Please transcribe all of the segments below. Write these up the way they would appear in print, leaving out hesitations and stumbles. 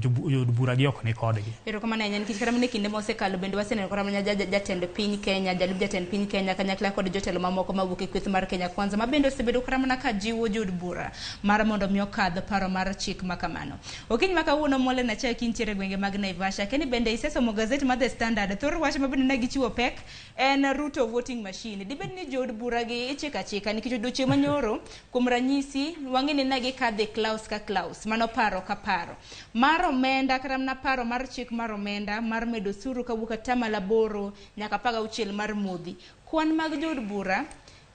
jood bura gi ok ni kodgi. Erokamano ahinya nikech kata mana e kinde mosekalo bende waseneno kata mana jatend piny Kenya, jalup jatend piny Kenya kanyakla kod jotelo mamoko mawuok e kweth mar Kenya Kwanza ma bende osebedo kata mana ka jiwo jood bura mar mondo mi okadh paro mar chik ma kamano. Okinyi ma kawuono mole na chaki ntiere gwenge mag Naivasha keni bende isesomo gazeti mar The Standard. Thor wach ma bende ne gichiwo pek en Ruto voting machine. Dibed ni jood bura gi ichika chika nikech odiochieng' manyoro kuom ranyisi wang'eni ne gikadhe klaus ka klaus mano paro ka paro mar omenda kata mana paro mar chik mar omenda mar medo suru kawuok atamalo 8 nyaka 16 mar modhi. Kwan mag jood bura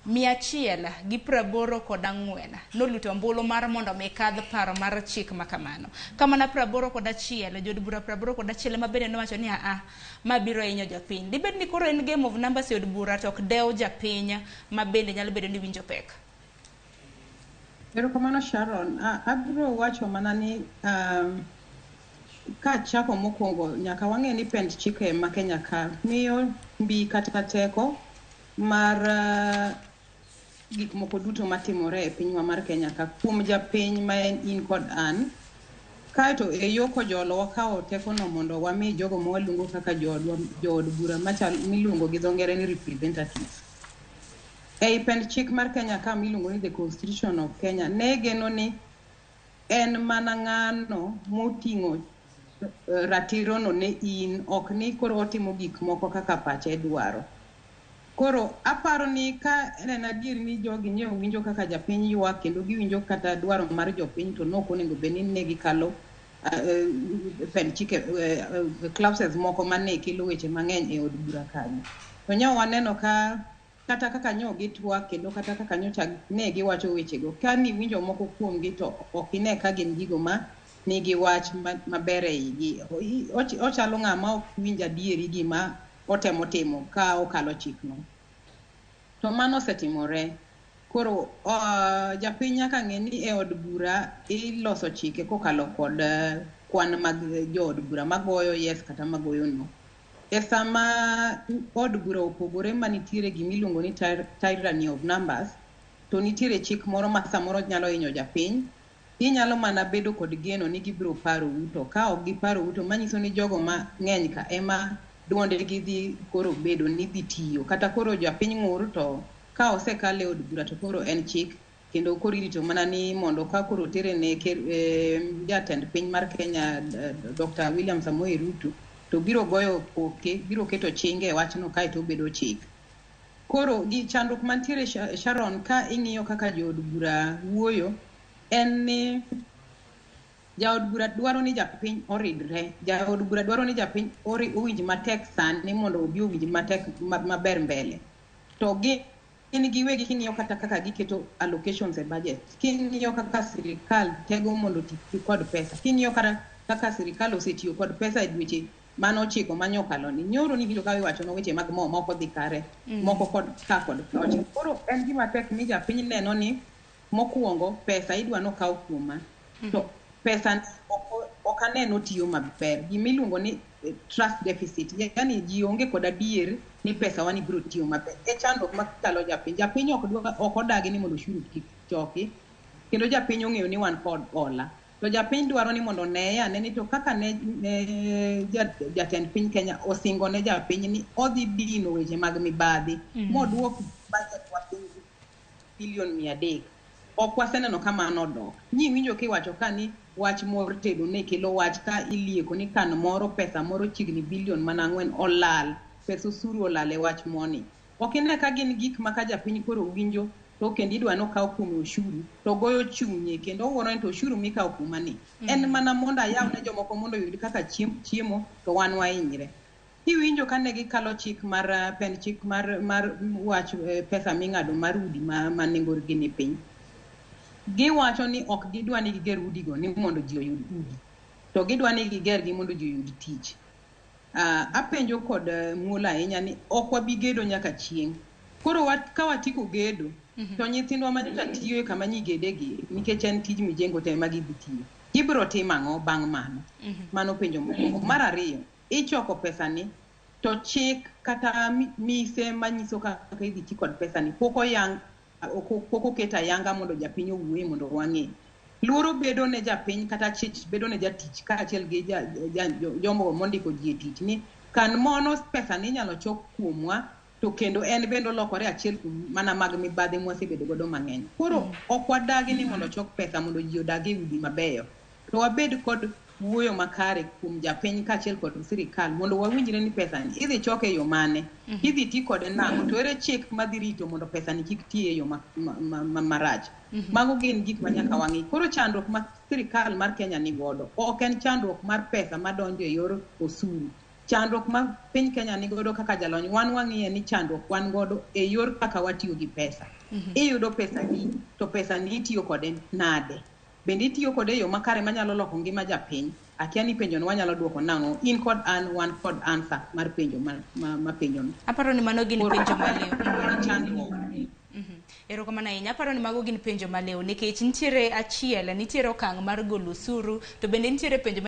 184 noluto ombulu mar mondo mi kadh paro mar chik ma kamano. Kamana 81 jood bura 81 ma bende nowacho ni ma biro hinyo jopiny. Dibed ni koro en game of numbers jood bura to ok dew japiny ma bende nyalo bedo ni winjo pek. Erokamano Sharon, abiro wacho mana ni ka chako mokwongo nyaka wang'e ni pend chike ma Kenya ka miyo mbi kata teko mar gik moko duto matimore e pinywa mar Kenya ka kuom japiny ma en in kod an kaeto e yo kojolo wakawo tekono mondo wami jogo mwaluongo kaka jood bura miluongo gi dho ngere ni representatives. Ei pend chik mar Kenya ka miluongo ni the Constitution of Kenya ne geno ni en mana ng'ano moting'o ratirono ne in ok ni koro otimo gik moko kaka pache dwaro. Koro aparo ni ka en adier ni jogi nyiewo winjo kaka japiny ywak kendo giwinjo kata dwaro mar jopiny to nok onego bed ni ne gikalo pend chike clauses moko mane kelo weche mang'eny e od bura kanyo. To nyawa waneno ka kata kaka nyo gitwak kendo kata kaka nyocha ne giwacho wechego ka ni winjo moko kuomgi to ok ine ka gin gigo ma nigi wach maber e igi. Ochalo ng'ama ok winj adieri gima otemo timo ka okalo chikno. To mano osetimore. Koro japiny nyaka ng'e ni e od bura iloso chike kokalo kod kwan mag jood bura magoyo yes kata magoyo no. E sama od bura opogore manitiere gimiluongo ni tyranny of numbers, to nitiere chik moro ma samoro nyalo hinyo japiny. Inyalo mana bedo kod geno ni gibiro paro uto. Ka ok giparo uto manyiso ni jogo ma ng'eny ka ema duonde gi dhi koro bedo ni dhi tiyo. Kata koro japiny ng'ur to ka osekale od bura to koro en chik kendo koro irito mana ni mondo ka koro tere ne jatend piny mar Kenya Dr. William Samoei Ruto to biro goyo koke, biro keto chinge e wachno kae to bedo chik. Koro gi chandruok mantiere Sharon ka ing'iyo kaka jood bura wuoyo en ni jaod bura dwaro ni japiny oridre. Jaod bura dwaro ni japiny owinj matek sani mondo obi owinj matek maber mbele. To gin giwegi king'iyo kata kaka giketo allocations e budget. King'iyo kaka sirikal tego mondo ti kod pesa. King'iyo kaka sirikal osetiyo kod pesa e dweche mano chiko manyokalo ni nyoro ni ka iwacho no weche mag mo moko dhi kare moko kod ka kod loch. Koro en gima tek ni japiny neno ni mokuongo pesa idwa no kaw kuoma to pesa ok aneno tiyo maber. Gimiluongo ni trust deficit, yani ji onge kod adier ni pesa wani biro tiyo maber. E chandruok makalo japiny ok odagi ni mondo ushuru kik choki kendo japiny ong'eyo ni wan kod hola. To japiny dwaro ni mondo ne ane ni to kaka ne jatend piny Kenya osingo ne japiny ni odhi dino weche mag mibadhi moduok budget wa bilion 300. Ok waseneno kama nodok. Nyi winjo kiwacho ka ni wach mor tedo ne kelo wach ka ilieko ni kan moro pesa moro chigni bilion mana 4 olal. Pesa usuru olal e wach moni. Ok ine ka gin gik ma ka japiny koro winjo to kendo idwa no kaw kuom ushuru to goyo chunye kendo wuoro ni to ushuru mikaw kuma ni en mana mondo ayaw ne jomoko mondo yud kaka chiemo to wan wainyre. Iwinjo kane gikalo chik mar pen chik mar wach pesa ming'ado mar udi ma nengo gi ni piny. Giwacho ni ok gidwa ni giger udi go ni mondo ji oyud udi to gidwa ni giger gi mondo ji oyud tich. Apenjo kod muola ahinya ni ok wabi gedo nyaka chieng'. Koro ka watiko gedo to nyithindwa ma tiyo kama nyigedegi nikech en tij mijengo te ma gidhi tiyo. Gibiro timo ang'o bang' mano? Mano penjo mokwongo. Mar ariyo, ichoko pesa ni to chik kata mise manyiso kaka idhi ti kod pesa ni pok oket ayanga mondo japiny owuoye mondo wang'e. luoro bedo ne japiny kata chich bedo ne jatich kaachiel gi jomo mondiko ji tich ni kan mono pesa ni nyalo chok kuomwa to kendo en bendo lokore achiel mana mag mibadhi mwasebedo godo mang'eny. Koro ok wadagi ni mondo chok pesa mondo ji odagi udi mabeyo, to wabed kod wuoyo makare kuom japiny kaachiel kod sirikal mondo wawinjre ni pesa ni idhi chok e yo mane, idhi ti kode nang'o, to ere chik madhi rito mondo pesa ni kik ti e yo marach. Mago gin gik ma nyaka wang'i. Koro chandruok ma sirikal mar Kenya ni godo ok en chandruok mar pesa madonjo e yor osuru. Chandruok ma piny Kenya ni godo kaka jalony wan wang'iye ni chandruok wan godo e yor kaka watiyo gi pesa. Iyudo pesa ni to pesa ni itiyo kode nade? Bende itiyo kode e yo makare manyalo loko ngima japiny? Akia ni penjo no wanyalo duoko nang'o? In kod an wan kod answer mar penjo ma penjo no. Aparo ni mano gin penjo maliw. Chandruok. Erokamano ahinya. Aparo ni mago gin penjo maliw nikech nitiere okang' mar golo osuru to bende nitiere penjo